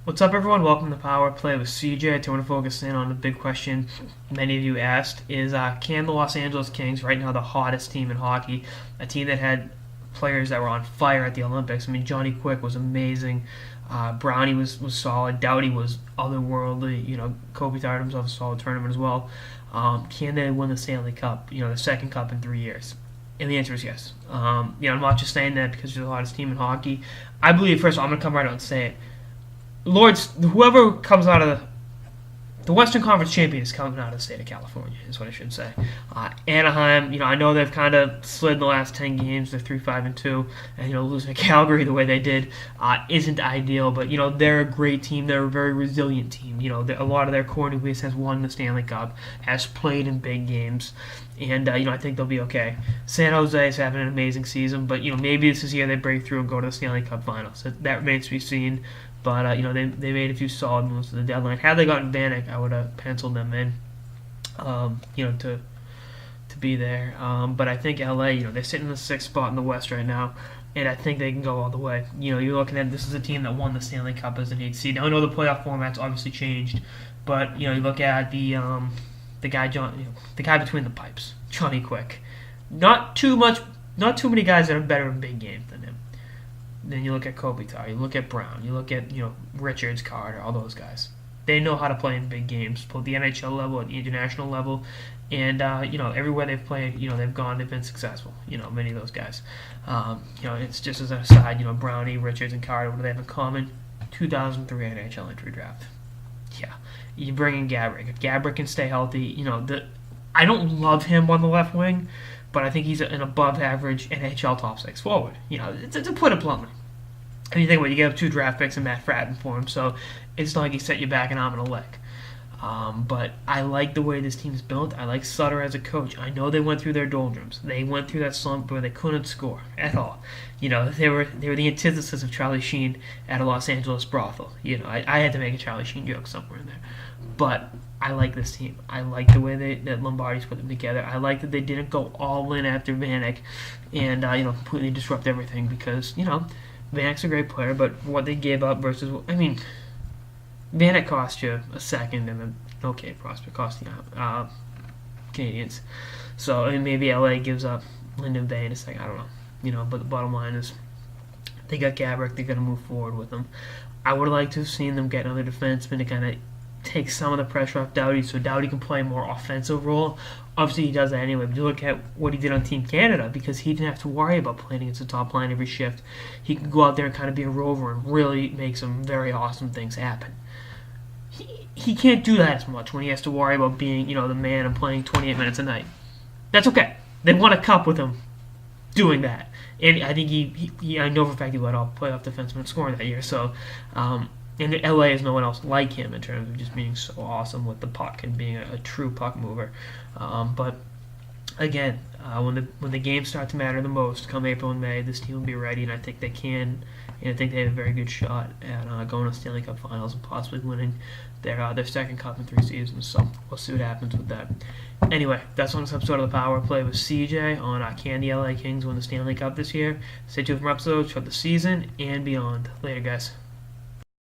What's up, everyone? Welcome to Power Play with CJ. I want to focus in on the big question many of you asked is can the Los Angeles Kings, right now the hottest team in hockey, a team that had players that were on fire at the Olympics. I mean, Johnny Quick was amazing. Brownie was solid. Doughty was otherworldly. Kopitar himself a solid tournament as well. Can they win the Stanley Cup? The second cup in 3 years. And the answer is yes. I'm not just saying that because they're the hottest team in hockey. I believe, first of all, I'm going to come right out and say it. Lords, whoever comes out of the Western Conference champion is coming out of the state of California, is what I should say. Anaheim, I know they've kind of slid in the last 10 games. They're 3-5-2, and losing to Calgary the way they did isn't ideal. But they're a great team. They're a very resilient team. A lot of their core nucleus has won the Stanley Cup, has played in big games, and I think they'll be okay. San Jose is having an amazing season, but maybe this is the year they break through and go to the Stanley Cup Finals. That remains to be seen. But they made a few solid moves to the deadline. Had they gotten Vanek, I would have penciled them in, to be there. But I think LA, they're sitting in the 6th spot in the West right now, and I think they can go all the way. You're looking at this is a team that won the Stanley Cup as an 8th seed. Now I know the playoff format's obviously changed, but you look at the guy the guy between the pipes, Johnny Quick. Not too many guys that are better in big games than him. Then you look at Kopitar, you look at Brown, you look at Richards, Carter, all those guys. They know how to play in big games, both the NHL level and the international level, and everywhere they've played, they've gone, they've been successful. Many of those guys. It's just as an aside, Brownie, Richards, and Carter, what do they have in common? 2003 NHL entry draft. Yeah, you bring in Gaborik. If Gaborik can stay healthy, I don't love him on the left wing, but I think he's an above-average NHL top 6 forward. To put it bluntly. And you think, you gave up 2 draft picks and Matt Fratton for him, so it's not like he set you back an arm and a leg. But I like the way this team's built. I like Sutter as a coach. I know they went through their doldrums. They went through that slump where they couldn't score at all. They were the antithesis of Charlie Sheen at a Los Angeles brothel. I had to make a Charlie Sheen joke somewhere in there. But I like this team. I like the way that Lombardi's put them together. I like that they didn't go all in after Vanek and completely disrupt everything because Vanek's a great player, but what they gave up versus Vanek cost you a second and an okay prospect cost you Canadians. So maybe LA gives up Lyndon Bay in a second. I don't know. But the bottom line is they got Gaborik. They're going to move forward with them. I would like to have seen them get another defenseman to kind of take some of the pressure off Doughty so Doughty can play a more offensive role. Obviously, he does that anyway, but you look at what he did on Team Canada because he didn't have to worry about playing against the top line every shift. He could go out there and kind of be a rover and really make some very awesome things happen. He can't do that as much when he has to worry about being, the man and playing 28 minutes a night. That's okay. They won a cup with him doing that. And I think he I know for a fact he led all playoff defensemen scoring that year. So, and LA is no one else like him in terms of just being so awesome with the puck and being a true puck mover. But again, when the games start to matter the most, come April and May, this team will be ready, and I think they can. And I think they have a very good shot at going to Stanley Cup Finals and possibly winning their second cup in 3 seasons. So we'll see what happens with that. Anyway, that's on this episode of the Power Play with CJ on can the LA Kings win the Stanley Cup this year. Stay tuned for more episodes for the season and beyond. Later, guys.